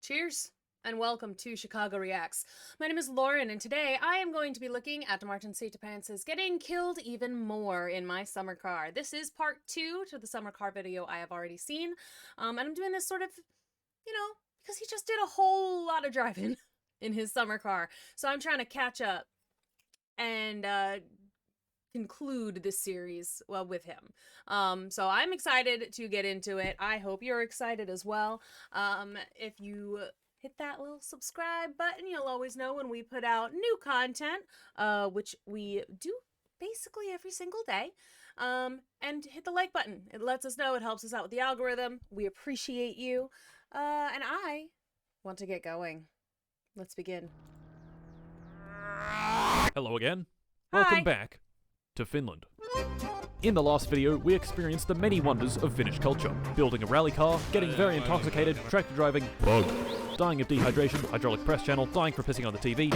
Cheers, and welcome to Chicago Reacts. My name is Lauren, and today I am going to be looking at Martincitopants getting killed even more in my summer car. This is part 2 to the summer car video I have already seen, and I'm doing this sort of, because he just did a whole lot of driving in his summer car. So I'm trying to catch up and conclude this series, well, with him. So I'm excited to get into it. I hope you're excited as well. If you hit that little subscribe button, you'll always know when we put out new content, which we do basically every single day. And hit the like button. It lets us know. It helps us out with the algorithm. We appreciate you. And I want to get going. Let's begin. Hello again. Hi. Welcome back to Finland. In the last video, we experienced the many wonders of Finnish culture. Building a rally car, getting very intoxicated, tractor driving, bug, dying of dehydration, hydraulic press channel, dying from pissing on the TV,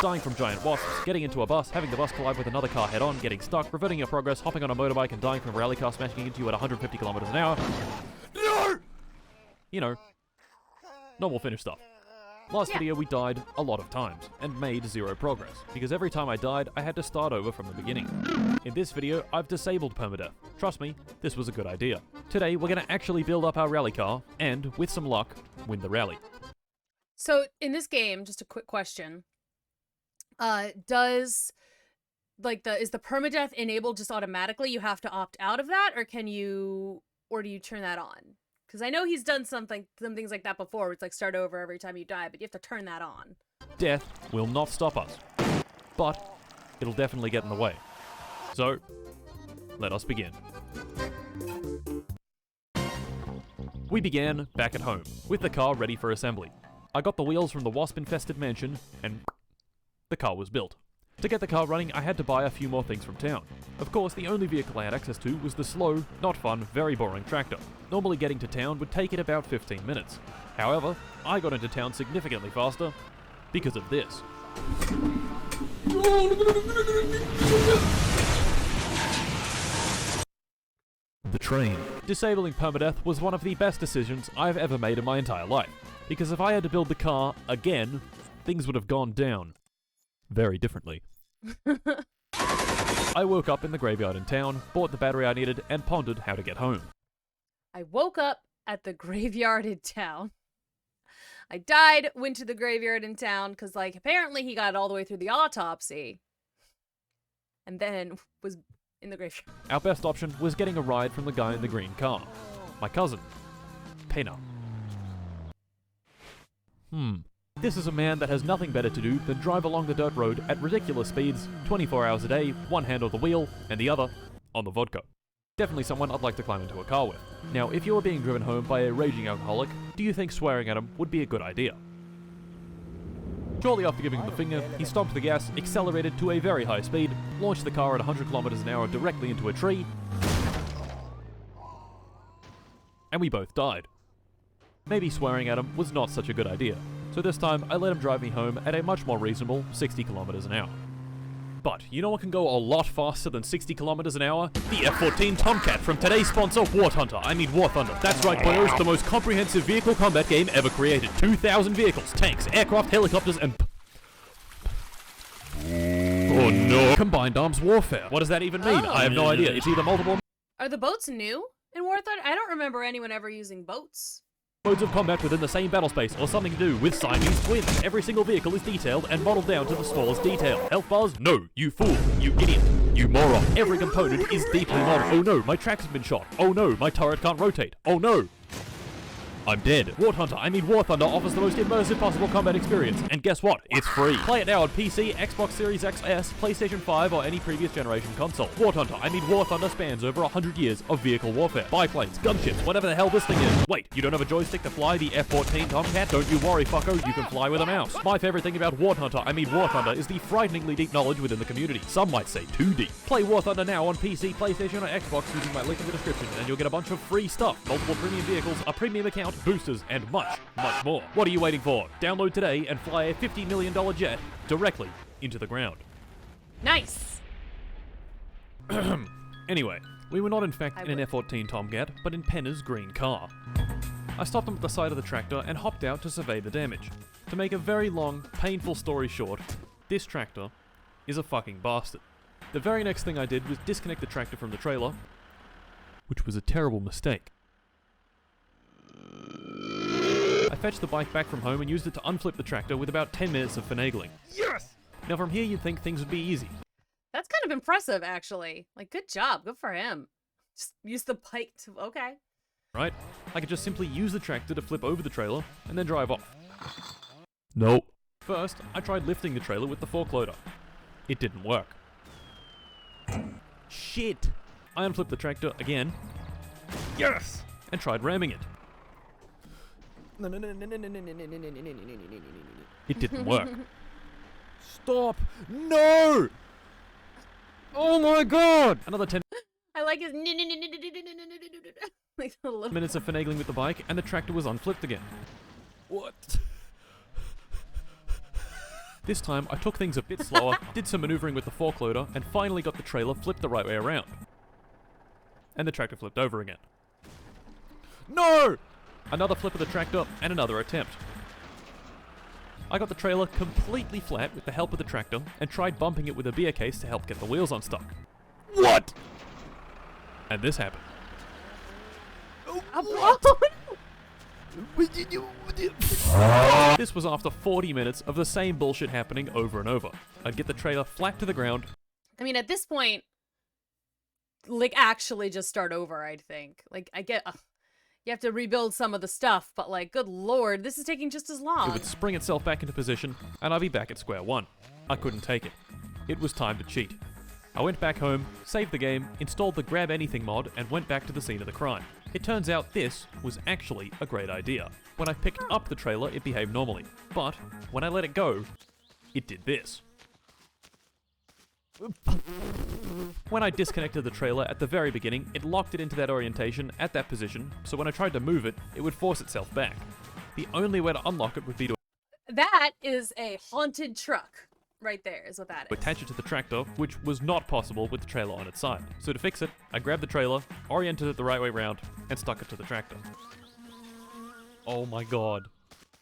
dying from giant wasps, getting into a bus, having the bus collide with another car head-on, getting stuck, reverting your progress, hopping on a motorbike and dying from a rally car smashing into you at 150 kilometers an hour. You know, normal Finnish stuff. Last video we died a lot of times, and made zero progress, because every time I died, I had to start over from the beginning. In this video, I've disabled permadeath. Trust me, this was a good idea. Today, we're gonna actually build up our rally car, and, with some luck, win the rally. So, in this game, just a quick question. Is the permadeath enabled just automatically? You have to opt out of that, or do you turn that on? Because I know he's done some things like that before, where it's like start over every time you die, but you have to turn that on. Death will not stop us, but it'll definitely get in the way. So, let us begin. We began back at home, with the car ready for assembly. I got the wheels from the wasp-infested mansion, and the car was built. To get the car running, I had to buy a few more things from town. Of course, the only vehicle I had access to was the slow, not fun, very boring tractor. Normally getting to town would take it about 15 minutes. However, I got into town significantly faster because of this. The train. Disabling permadeath was one of the best decisions I've ever made in my entire life, because if I had to build the car again, things would have gone down very differently. I woke up in the graveyard in town, bought the battery I needed, and pondered how to get home. I woke up at the graveyard in town. I died, went to the graveyard in town, because, apparently he got all the way through the autopsy. And then was in the graveyard. Our best option was getting a ride from the guy in the green car. My cousin, Pena. This is a man that has nothing better to do than drive along the dirt road at ridiculous speeds, 24 hours a day, one hand on the wheel, and the other on the vodka. Definitely someone I'd like to climb into a car with. Now, if you were being driven home by a raging alcoholic, do you think swearing at him would be a good idea? Shortly after giving him the finger, he stomped the gas, accelerated to a very high speed, launched the car at 100 kilometers an hour directly into a tree, and we both died. Maybe swearing at him was not such a good idea. So this time, I let him drive me home at a much more reasonable 60 kilometers an hour. But, you know what can go a lot faster than 60 kilometers an hour? The F-14 Tomcat from today's sponsor, War Thunder. That's right, boys, the most comprehensive vehicle combat game ever created. 2,000 vehicles, tanks, aircraft, helicopters, and... Oh no. Combined arms warfare. What does that even mean? I have no idea. It's either multiple... Are the boats new in War Thunder? I don't remember anyone ever using boats. Modes of combat within the same battle space, or something to do with Siamese twins. Every single vehicle is detailed and modeled down to the smallest detail. Health bars? No. You fool. You idiot. You moron. Every component is deeply modeled. Oh no, my track's been shot. Oh no, my turret can't rotate. Oh no. I'm dead. War Thunder offers the most immersive possible combat experience. And guess what? It's free. Play it now on PC, Xbox Series XS, PlayStation 5, or any previous generation console. War Thunder spans over 100 years of vehicle warfare. Biplanes, gunships, whatever the hell this thing is. Wait, you don't have a joystick to fly the F-14 Tomcat? Don't you worry, fucko, you can fly with a mouse. My favorite thing about War Thunder is the frighteningly deep knowledge within the community. Some might say too deep. Play War Thunder now on PC, PlayStation, or Xbox using my link in the description, and you'll get a bunch of free stuff, multiple premium vehicles, a premium account, boosters, and much, much more. What are you waiting for? Download today and fly a $50 million jet directly into the ground. Nice! Anyway, we were not in fact in an F-14 Tomcat, but in Penna's green car. I stopped him at the side of the tractor and hopped out to survey the damage. To make a very long, painful story short, this tractor is a fucking bastard. The very next thing I did was disconnect the tractor from the trailer, which was a terrible mistake. I fetched the bike back from home and used it to unflip the tractor with about 10 minutes of finagling. Yes! Now from here you'd think things would be easy. That's kind of impressive, actually. Like, good job. Good for him. Just use the bike to... Okay. Right? I could just simply use the tractor to flip over the trailer and then drive off. Nope. First, I tried lifting the trailer with the fork loader. It didn't work. Shit! I unflipped the tractor again. Yes! And tried ramming it. It didn't work. Stop! No! Oh my god! Another 10 I like his... like a little... minutes of finagling with the bike and the tractor was unflipped again. What? This time, I took things a bit slower, did some maneuvering with the fork loader, and finally got the trailer flipped the right way around. And the tractor flipped over again. No! Another flip of the tractor, and another attempt. I got the trailer completely flat with the help of the tractor, and tried bumping it with a beer case to help get the wheels unstuck. What? And this happened. This was after 40 minutes of the same bullshit happening over and over. I'd get the trailer flat to the ground. I mean, at this point, like, actually just start over, I'd think. Like, I get... you have to rebuild some of the stuff, but, like, good lord, this is taking just as long. It would spring itself back into position, and I'd be back at square one. I couldn't take it. It was time to cheat. I went back home, saved the game, installed the Grab Anything mod, and went back to the scene of the crime. It turns out this was actually a great idea. When I picked up the trailer, it behaved normally. But when I let it go, it did this. When I disconnected the trailer at the very beginning, it locked it into that orientation at that position, so when I tried to move it, it would force itself back. The only way to unlock it would be to... That is a haunted truck. Right there is what that is. Attach it to the tractor, which was not possible with the trailer on its side. So to fix it, I grabbed the trailer, oriented it the right way round, and stuck it to the tractor. Oh my god.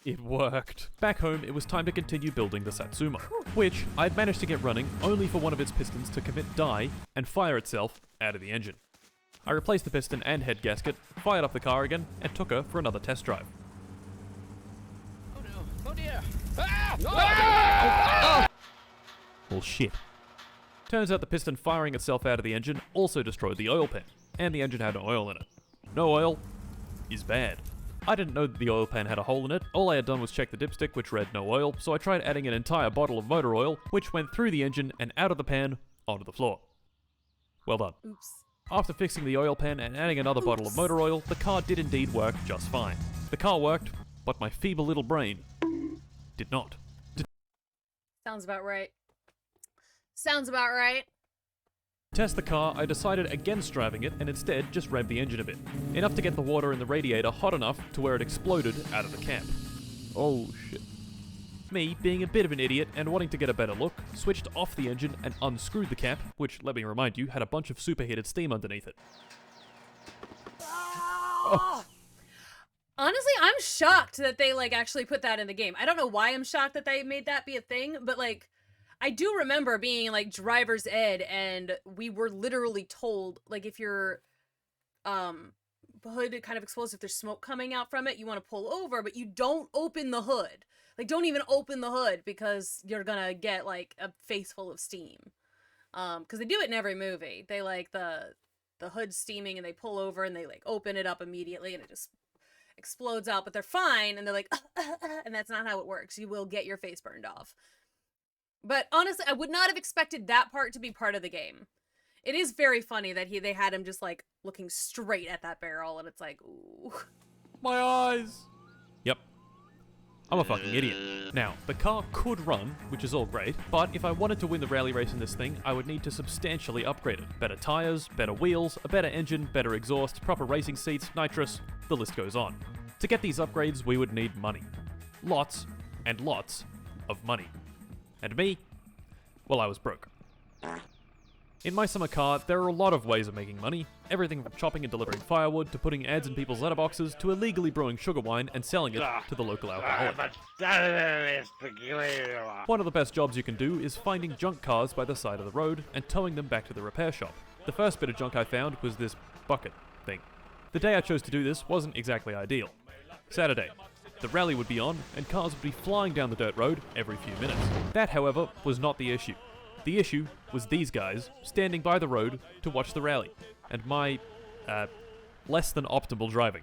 It worked. Back home, it was time to continue building the Satsuma, which I'd managed to get running only for one of its pistons to commit die and fire itself out of the engine. I replaced the piston and head gasket, fired up the car again, and took her for another test drive. Oh no. Oh dear. Ah! Ah! Well, shit. Turns out the piston firing itself out of the engine also destroyed the oil pan, and the engine had no oil in it. No oil is bad. I didn't know that the oil pan had a hole in it. All I had done was check the dipstick, which read no oil, so I tried adding an entire bottle of motor oil, which went through the engine and out of the pan onto the floor. Well done. Oops. After fixing the oil pan and adding another bottle of motor oil, the car did indeed work just fine. The car worked, but my feeble little brain did not. Sounds about right. Sounds about right. To test the car, I decided against driving it and instead just revved the engine a bit. Enough to get the water in the radiator hot enough to where it exploded out of the cap. Oh shit. Me, being a bit of an idiot and wanting to get a better look, switched off the engine and unscrewed the cap, which, let me remind you, had a bunch of superheated steam underneath it. Oh. Honestly, I'm shocked that they, like, actually put that in the game. I don't know why I'm shocked that they made that be a thing, but, like, I do remember being, like, driver's ed, and we were literally told, like, if your hood kind of explodes, if there's smoke coming out from it, you want to pull over, but you don't open the hood. Like, don't even open the hood, because you're gonna get, like, a face full of steam. Because they do it in every movie. They, like, the hood's steaming, and they pull over, and they, like, open it up immediately, and it just explodes out, but they're fine, and they're like, and that's not how it works. You will get your face burned off. But honestly, I would not have expected that part to be part of the game. It is very funny that they had him just, like, looking straight at that barrel, and it's like, ooh. My eyes! Yep. I'm a fucking idiot. Now, the car could run, which is all great, but if I wanted to win the rally race in this thing, I would need to substantially upgrade it. Better tires, better wheels, a better engine, better exhaust, proper racing seats, nitrous, the list goes on. To get these upgrades, we would need money. Lots and lots of money. And me, well, I was broke. In my summer car, there are a lot of ways of making money. Everything from chopping and delivering firewood, to putting ads in people's letterboxes, to illegally brewing sugar wine and selling it to the local alcoholic. One of the best jobs you can do is finding junk cars by the side of the road and towing them back to the repair shop. The first bit of junk I found was this bucket thing. The day I chose to do this wasn't exactly ideal. Saturday. The rally would be on, and cars would be flying down the dirt road every few minutes. That, however, was not the issue. The issue was these guys standing by the road to watch the rally, and my, less than optimal driving.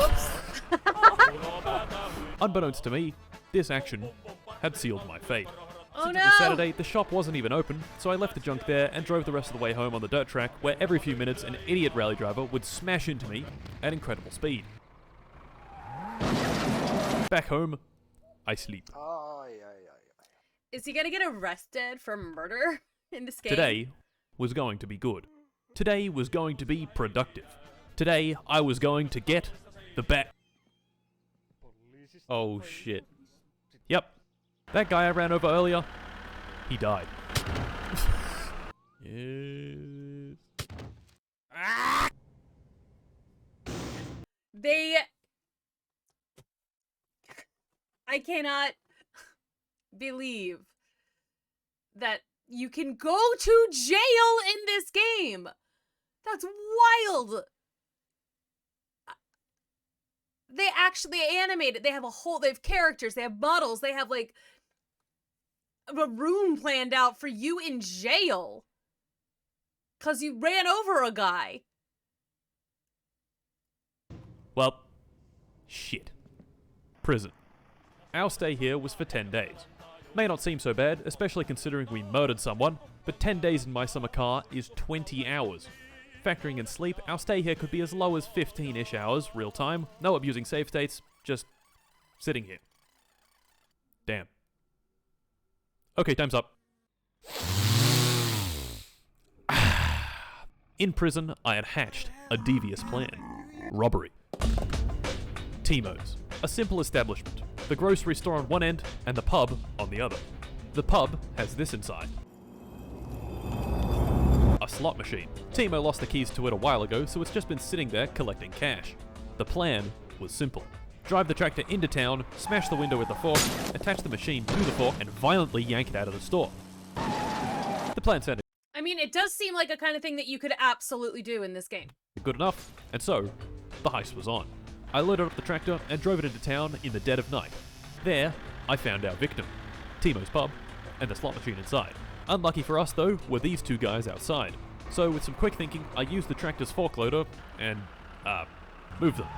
Oops. Unbeknownst to me, this action had sealed my fate. Oh Since no! it was Saturday, the shop wasn't even open, so I left the junk there and drove the rest of the way home on the dirt track, where every few minutes an idiot rally driver would smash into me at incredible speed. Back home, I sleep. Is he gonna get arrested for murder in this game? Today was going to be good. Today was going to be productive. Today I was going to get the bat. Oh shit. Yep. That guy I ran over earlier, he died. Yes. I cannot believe that you can go to jail in this game. That's wild. They actually animate it. They have characters, they have models, they have like a room planned out for you in jail. 'Cause you ran over a guy. Well, shit. Prison. Our stay here was for 10 days. May not seem so bad, especially considering we murdered someone, but 10 days in my summer car is 20 hours. Factoring in sleep, our stay here could be as low as 15-ish hours, real time, no abusing save states, just sitting here. Damn. Okay, time's up. In prison, I had hatched a devious plan. Robbery. Timo's, a simple establishment. The grocery store on one end and the pub on the other. The pub has this inside. A slot machine. Timo lost the keys to it a while ago, so it's just been sitting there collecting cash. The plan was simple. Drive the tractor into town, smash the window with the fork, attach the machine to the fork, and violently yank it out of the store. The plan sounded I mean, it does seem like a kind of thing that you could absolutely do in this game. good enough, and so, the heist was on. I loaded up the tractor and drove it into town in the dead of night. There, I found our victim, Timo's pub, and the slot machine inside. Unlucky for us, though, were these two guys outside. So, with some quick thinking, I used the tractor's fork loader and, moved them.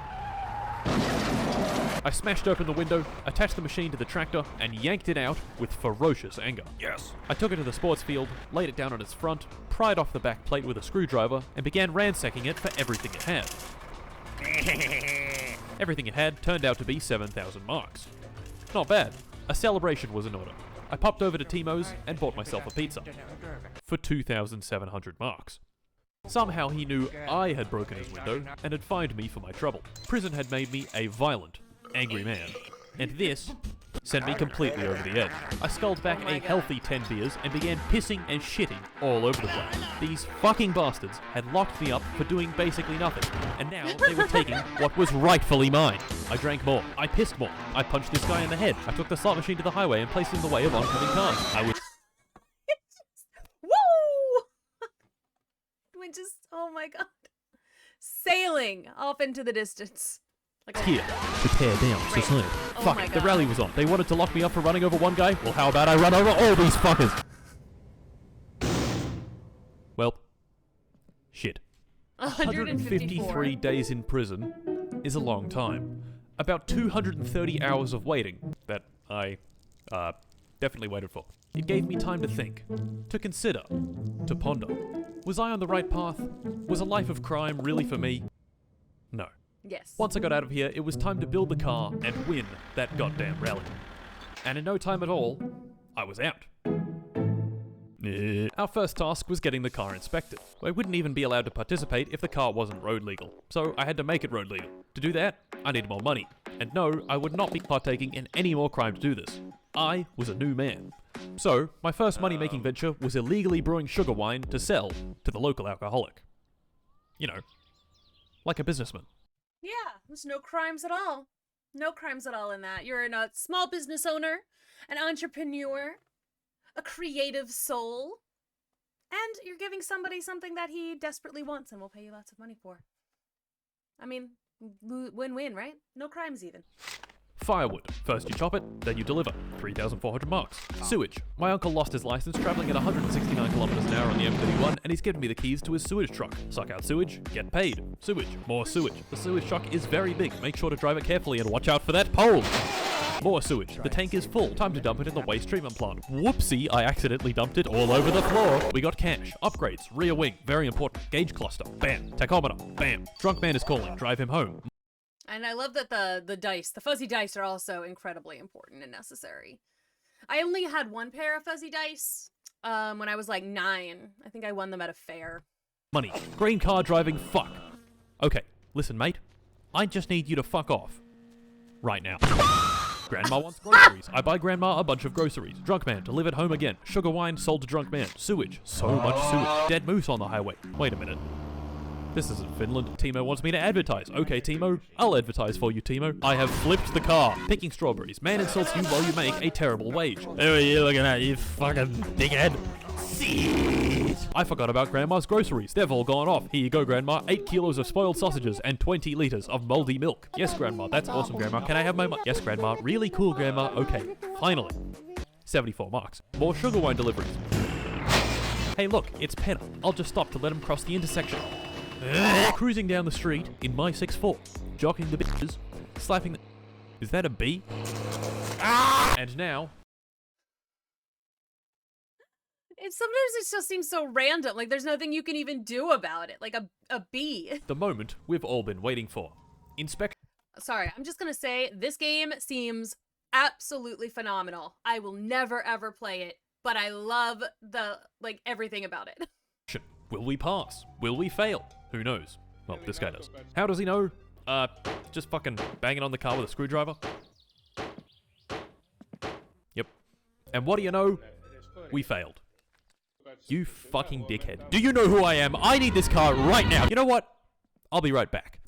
I smashed open the window, attached the machine to the tractor, and yanked it out with ferocious anger. Yes. I took it to the sports field, laid it down on its front, pried off the back plate with a screwdriver, and began ransacking it for everything it had. Everything it had turned out to be 7,000 marks. Not bad. A celebration was in order. I popped over to Timo's and bought myself a pizza. For 2,700 marks. Somehow he knew I had broken his window and had fined me for my trouble. Prison had made me a violent, angry man. And this sent me completely over the edge. I sculled back a healthy 10 beers and began pissing and shitting all over the place. These fucking bastards had locked me up for doing basically nothing, and now they were taking what was rightfully mine. I drank more. I pissed more. I punched this guy in the head. I took the slot machine to the highway and placed it in the way of oncoming cars. I was Woo! We just, oh my god. Sailing off into the distance. Like a here to tear down society. Oh Fuck my it, the God. rally was on. They wanted to lock me up for running over one guy. Well, how about I run over all these fuckers? Well, shit. 153 days in prison is a long time. About 230 hours of waiting that I, definitely waited for. It gave me time to think, to consider, to ponder. Was I on the right path? Was a life of crime really for me? No. Yes. Once I got out of here, it was time to build the car and win that goddamn rally. And in no time at all, I was out. Our first task was getting the car inspected. I wouldn't even be allowed to participate if the car wasn't road legal, so I had to make it road legal. To do that, I needed more money. And no, I would not be partaking in any more crime to do this. I was a new man. So, my first money-making venture was illegally brewing sugar wine to sell to the local alcoholic. You know, like a businessman. Yeah, there's no crimes at all. No crimes at all in that. You're a small business owner, an entrepreneur, a creative soul, and you're giving somebody something that he desperately wants and will pay you lots of money for. I mean, win-win, right? No crimes even. Firewood. First you chop it, then you deliver. 3,400 marks. Sewage. My uncle lost his license traveling at 169 kilometers an hour on the M31, and he's given me the keys to his sewage truck. Suck out sewage, get paid. Sewage. More sewage. The sewage truck is very big. Make sure to drive it carefully and watch out for that pole. More sewage. The tank is full. Time to dump it in the waste treatment plant. Whoopsie, I accidentally dumped it all over the floor. We got cash. Upgrades. Rear wing. Very important. Gauge cluster. Bam. Tachometer. Bam. Drunk man is calling. Drive him home. And I love that the dice, the fuzzy dice, are also incredibly important and necessary. I only had one pair of fuzzy dice when I was like 9. I think I won them at a fair. Money. Green car driving fuck. Okay, listen mate. I just need you to fuck off. Right now. Grandma wants groceries. I buy Grandma a bunch of groceries. Drunk man, delivered home again. Sugar wine, sold to drunk man. Sewage. So much sewage. Dead moose on the highway. Wait a minute. This isn't Finland. Timo wants me to advertise. Okay, Timo. I'll advertise for you, Timo. I have flipped the car. Picking strawberries. Man insults you while you make a terrible wage. Who are you looking at, you fucking dickhead? I forgot about Grandma's groceries. They've all gone off. Here you go, Grandma. 8 kilos of spoiled sausages and 20 liters of moldy milk. Yes, Grandma. That's awesome, Grandma. Can I have my Yes, Grandma. Really cool, Grandma. Okay. Finally. 74 marks. More sugar wine deliveries. Hey, look. It's Penna. I'll just stop to let him cross the intersection. Cruising down the street in my 6'4", jocking the bitches, slapping the... Is that a bee? And now... Sometimes it just seems so random, like there's nothing you can even do about it, like a bee. The moment we've all been waiting for. Inspection... Sorry, I'm just gonna say, this game seems absolutely phenomenal. I will never ever play it, but I love everything about it. Will we pass? Will we fail? Who knows? Well, this guy does. How does he know? Just fucking banging on the car with a screwdriver. Yep. And what do you know? We failed. You fucking dickhead. Do you know who I am? I need this car right now. You know what? I'll be right back.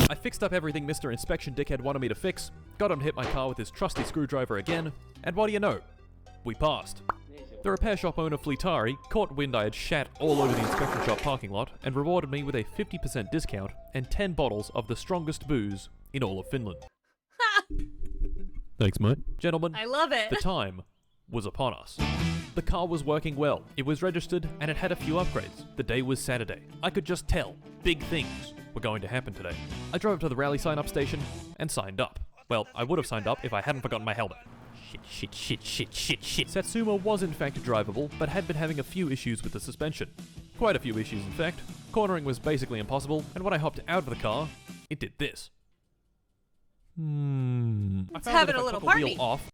I fixed up everything Mr. Inspection Dickhead wanted me to fix, got him to hit my car with his trusty screwdriver again, and what do you know? We passed. The repair shop owner Fleetari caught wind I had shat all over the inspection shop parking lot and rewarded me with a 50% discount and 10 bottles of the strongest booze in all of Finland. Thanks, mate. Gentlemen, I love it. The time was upon us. The car was working well, it was registered, and it had a few upgrades. The day was Saturday. I could just tell big things were going to happen today. I drove to the rally sign-up station and signed up. Well, I would have signed up if I hadn't forgotten my helmet. Shit. Satsuma was in fact drivable, but had been having a few issues with the suspension. Quite a few issues, in fact. Cornering was basically impossible, and when I hopped out of the car, it did this. I found having that if a I little took the wheel party. off,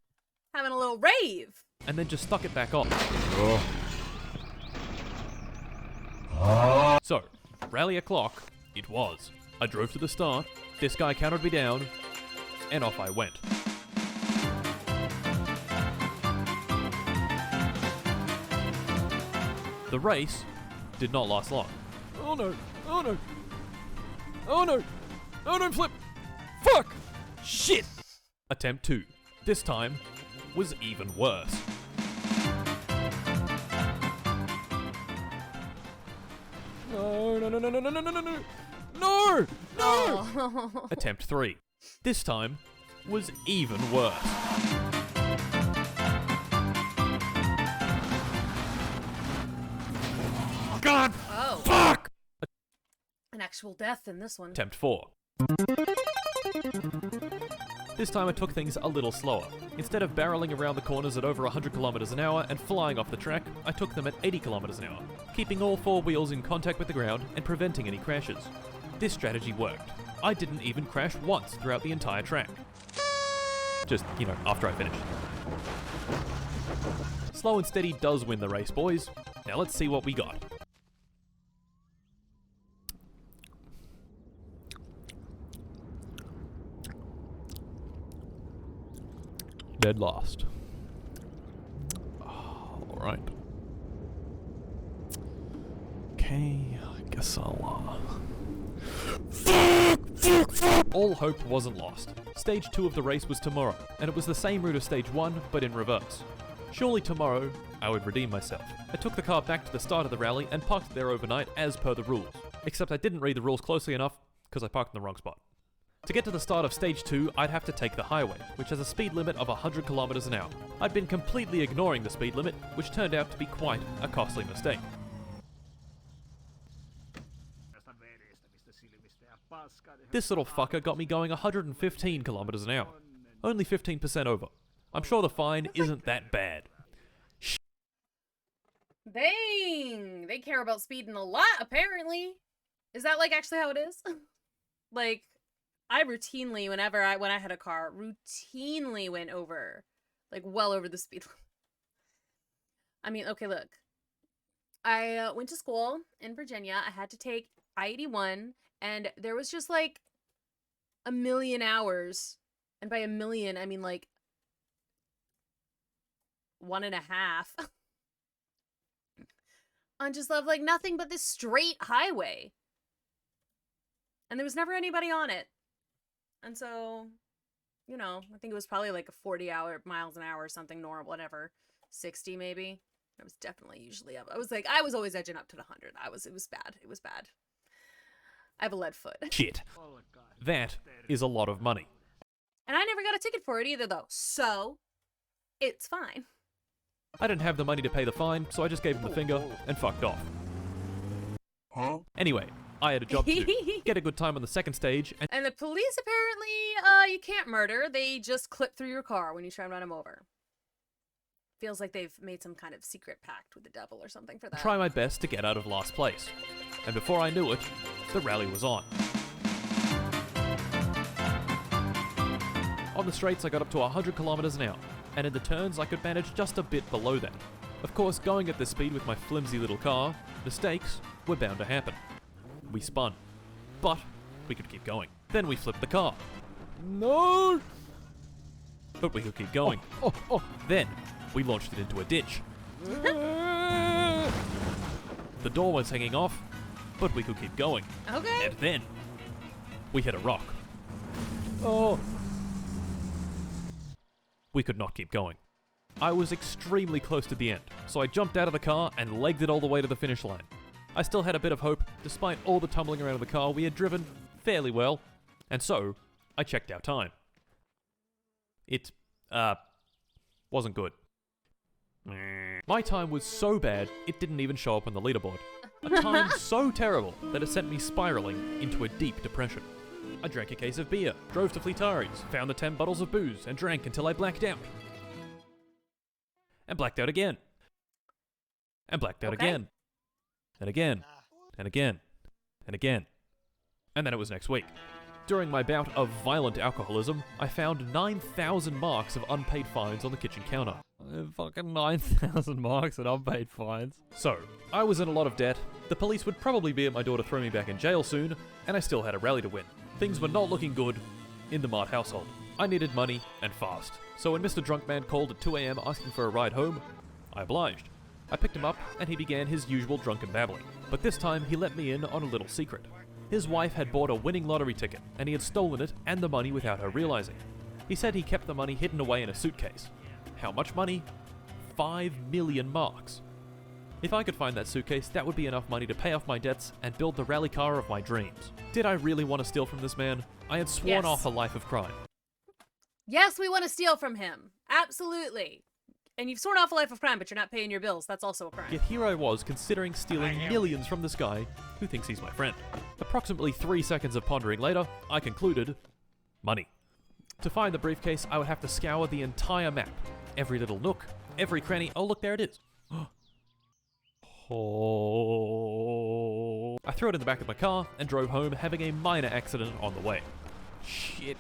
Having a little rave. and then just stuck it back on. So, rally o'clock, it was. I drove to the start, this guy counted me down, and off I went. The race did not last long. Oh no, oh no, oh no, oh no, flip, fuck, shit. Attempt 2. This time was even worse. No, no, no, no, no, no, no, no, no, no, no, no. Oh. Attempt 3. This time was even worse. God! Oh. Fuck! An actual death in this one. Attempt 4. This time I took things a little slower. Instead of barreling around the corners at over 100 kilometers an hour and flying off the track, I took them at 80 kilometers an hour, keeping all 4 wheels in contact with the ground and preventing any crashes. This strategy worked. I didn't even crash once throughout the entire track. Just, after I finished. Slow and steady does win the race, boys. Now let's see what we got. dead last. Alright. Okay, I guess I'll, All hope wasn't lost. Stage 2 of the race was tomorrow, and it was the same route as Stage 1, but in reverse. Surely tomorrow, I would redeem myself. I took the car back to the start of the rally and parked it there overnight as per the rules. Except I didn't read the rules closely enough, because I parked in the wrong spot. To get to the start of Stage 2, I'd have to take the highway, which has a speed limit of 100 kilometers an hour. I'd been completely ignoring the speed limit, which turned out to be quite a costly mistake. This little fucker got me going 115 kilometers an hour. Only 15% over. I'm sure the fine isn't that bad. Dang! They care about speeding a lot, apparently. Is that, like, actually how it is? Like, I routinely, when I had a car, routinely went over, like, well over the speed limit. I mean, okay, look. I went to school in Virginia. I had to take I-81, and there was just, like, a million hours. And by a million, I mean, like, 1.5. On just love, like, nothing but this straight highway. And there was never anybody on it. And so, you know, I think it was probably like a 40 miles an hour or something, normal, whatever. 60 maybe. I was definitely usually up. I was always edging up to the 100. It was bad. It was bad. I have a lead foot. Shit. That is a lot of money. And I never got a ticket for it either, though. So, it's fine. I didn't have the money to pay the fine, so I just gave him the finger and fucked off. Huh? Anyway, I had a job to do. Get a good time on the second stage, And the police apparently, you can't murder. They just clip through your car when you try and run them over. Feels like they've made some kind of secret pact with the devil or something for that. try my best to get out of last place. And before I knew it, the rally was on. On the straights, I got up to 100 kilometers an hour, and in the turns, I could manage just a bit below that. Of course, going at this speed with my flimsy little car, mistakes were bound to happen. We spun, but we could keep going. Then we flipped the car. No! But we could keep going. Then we launched it into a ditch. The door was hanging off, but we could keep going. Okay. And then we hit a rock. Oh! We could not keep going. I was extremely close to the end, so I jumped out of the car and legged it all the way to the finish line. I still had a bit of hope, despite all the tumbling around of the car. We had driven fairly well, and so I checked our time. It, wasn't good. My time was so bad, it didn't even show up on the leaderboard. A time so terrible that it sent me spiraling into a deep depression. I drank a case of beer, drove to Fleetari's, found the 10 bottles of booze, and drank until I blacked out. And blacked out again. And blacked out again. And again. And again. And again. And then it was next week. During my bout of violent alcoholism, I found 9,000 marks of unpaid fines on the kitchen counter. Fucking 9,000 marks and unpaid fines. So, I was in a lot of debt, the police would probably be at my door to throw me back in jail soon, and I still had a rally to win. Things were not looking good in the Mart household. I needed money, and fast. So when Mr. Drunk Man called at 2 AM asking for a ride home, I obliged. I picked him up, and he began his usual drunken babbling. But this time, he let me in on a little secret. His wife had bought a winning lottery ticket, and he had stolen it and the money without her realizing. He said he kept the money hidden away in a suitcase. How much money? 5 million marks. If I could find that suitcase, that would be enough money to pay off my debts and build the rally car of my dreams. Did I really want to steal from this man? I had sworn off a life of crime. Yes, we want to steal from him. Absolutely. And you've sworn off a life of crime, but you're not paying your bills. That's also a crime. Yet here I was, considering stealing millions from this guy who thinks he's my friend. Approximately 3 seconds of pondering later, I concluded, money. To find the briefcase, I would have to scour the entire map. Every little nook, every cranny. Oh, look, there it is. Oh. I threw it in the back of my car and drove home, having a minor accident on the way. Shit.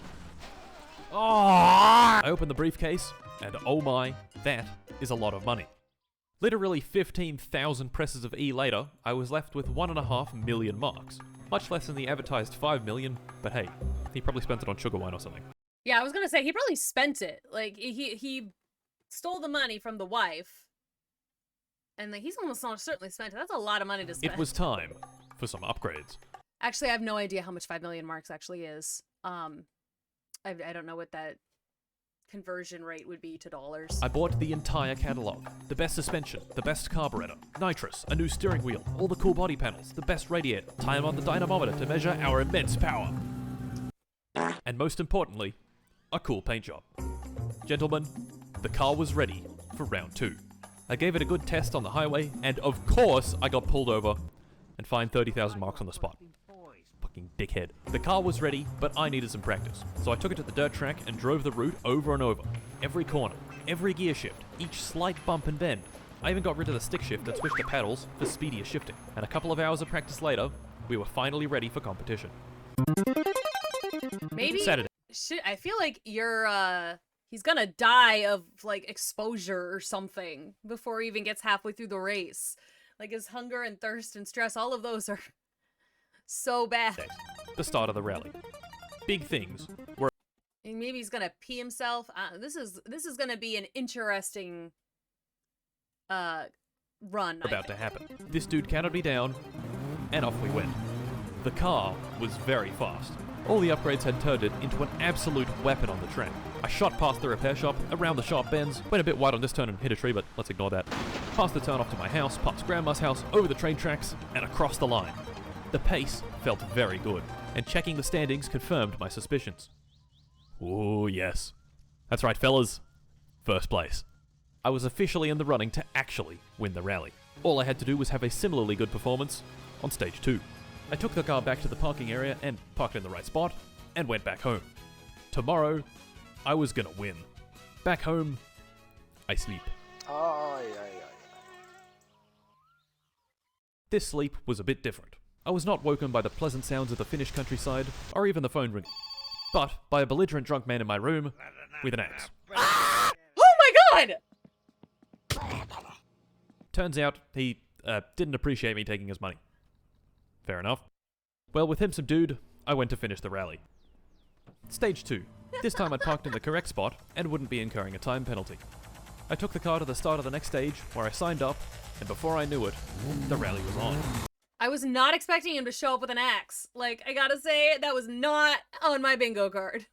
Oh. I opened the briefcase, and oh my, that is a lot of money. Literally 15,000 presses of E later, I was left with 1.5 million marks. Much less than the advertised 5 million, but hey, he probably spent it on sugar wine or something. Yeah, I was gonna say he probably spent it. Like he stole the money from the wife, and like he's almost certainly spent it. That's a lot of money to spend. It was time for some upgrades. Actually, I have no idea how much 5 million marks actually is. I don't know what that conversion rate would be to dollars. I bought the entire catalog. The best suspension, the best carburetor, nitrous, a new steering wheel, all the cool body panels, the best radiator, time on the dynamometer to measure our immense power. And most importantly, a cool paint job. Gentlemen, the car was ready for round 2. I gave it a good test on the highway, and of course I got pulled over and fined 30,000 marks on the spot. Fucking dickhead. The car was ready, but I needed some practice. So I took it to the dirt track and drove the route over and over. Every corner, every gear shift, each slight bump and bend. I even got rid of the stick shift and switched to paddles for speedier shifting. And a couple of hours of practice later, we were finally ready for competition. Maybe Saturday. Shit, I feel like he's gonna die of like exposure or something before he even gets halfway through the race. Like his hunger and thirst and stress, all of those are so bad. The start of the rally. Big things were And maybe he's gonna pee himself. This is gonna be an interesting run. about to happen. This dude counted me down, and off we went. The car was very fast. All the upgrades had turned it into an absolute weapon on the track. I shot past the repair shop, around the sharp bends, went a bit wide on this turn and hit a tree, but let's ignore that. Past the turn off to my house, past Grandma's house, over the train tracks, and across the line. The pace felt very good, and checking the standings confirmed my suspicions. Oh yes. That's right, fellas. First place. I was officially in the running to actually win the rally. All I had to do was have a similarly good performance on stage 2. I took the car back to the parking area and parked in the right spot, and went back home. Tomorrow, I was gonna win. Back home, I sleep. This sleep was a bit different. I was not woken by the pleasant sounds of the Finnish countryside, or even the phone ringing, but by a belligerent drunk man in my room with an axe. Oh my god! Turns out he didn't appreciate me taking his money. Fair enough. Well, with him subdued, I went to finish the rally. Stage 2. This time I'd parked in the correct spot and wouldn't be incurring a time penalty. I took the car to the start of the next stage, where I signed up, and before I knew it, the rally was on. I was not expecting him to show up with an axe. Like, I gotta say, that was not on my bingo card.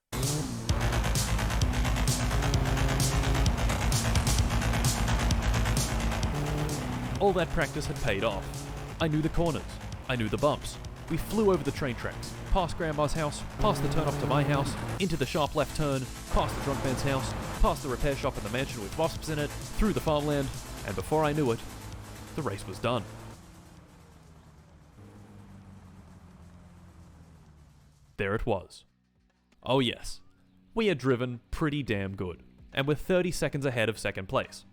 All that practice had paid off. I knew the corners. I knew the bumps. We flew over the train tracks, past Grandma's house, past the turn off to my house, into the sharp left turn, past the drunk man's house, past the repair shop and the mansion with wasps in it, through the farmland, and before I knew it, the race was done. There it was. Oh yes, we had driven pretty damn good, and were 30 seconds ahead of second place.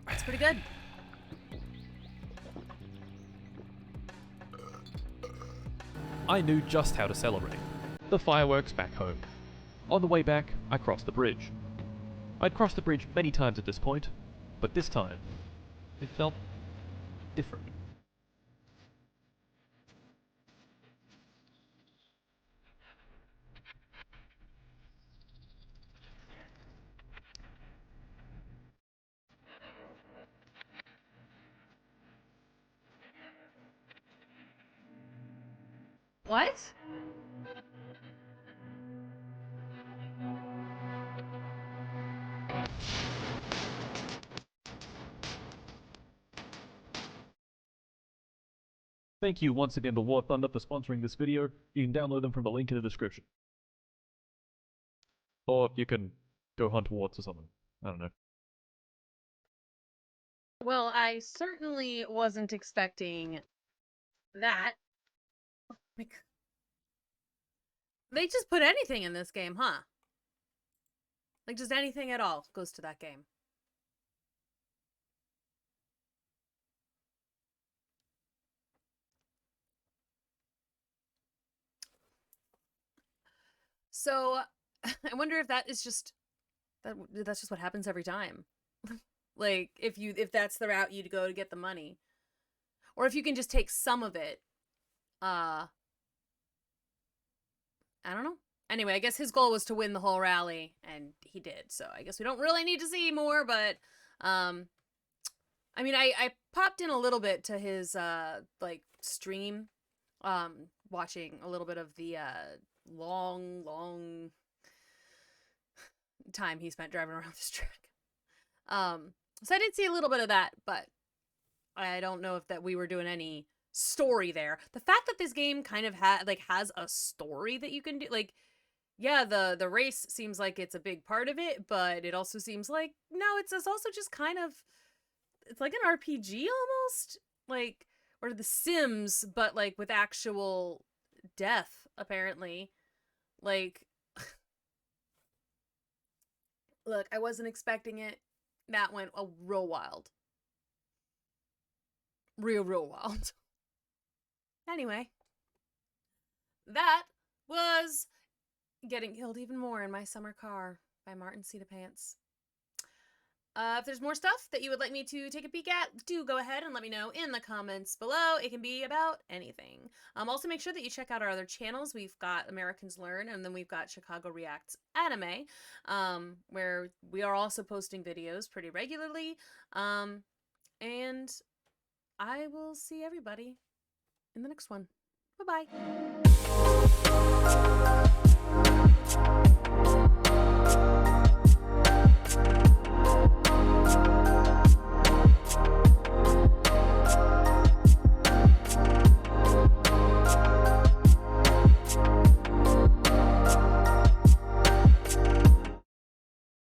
That's pretty good. I knew just how to celebrate. The fireworks back home. On the way back, I crossed the bridge. I'd crossed the bridge many times at this point, but this time, it felt different. What? Thank you once again to War Thunder for sponsoring this video. You can download them from the link in the description. Or you can go hunt warts or something. I don't know. Well, I certainly wasn't expecting that. Like, they just put anything in this game, huh? Like, just anything at all goes to that game. So, I wonder if that is just that's just what happens every time. Like, if that's the route you'd go to get the money, or if you can just take some of it. I don't know. Anyway, I guess his goal was to win the whole rally, and he did. So I guess we don't really need to see more, but I mean, I popped in a little bit to his like stream, watching a little bit of the long time he spent driving around this track. So I did see a little bit of that, but I don't know if that we were doing any story there. The fact that this game kind of has a story that you can do, like, yeah, the race seems like it's a big part of it, but it also seems like, no, it's also just kind of, it's like an RPG almost, like, or The Sims, but like with actual death, apparently. Like, look, I wasn't expecting it. That went a real wild. Real wild. Anyway, that was Getting Killed Even More in My Summer Car by Martincitopants. If there's more stuff that you would like me to take a peek at, do go ahead and let me know in the comments below. It can be about anything. Also, make sure that you check out our other channels. We've got Americans Learn, and then we've got Chicago Reacts Anime, where we are also posting videos pretty regularly. And I will see everybody in the next one. Bye-bye.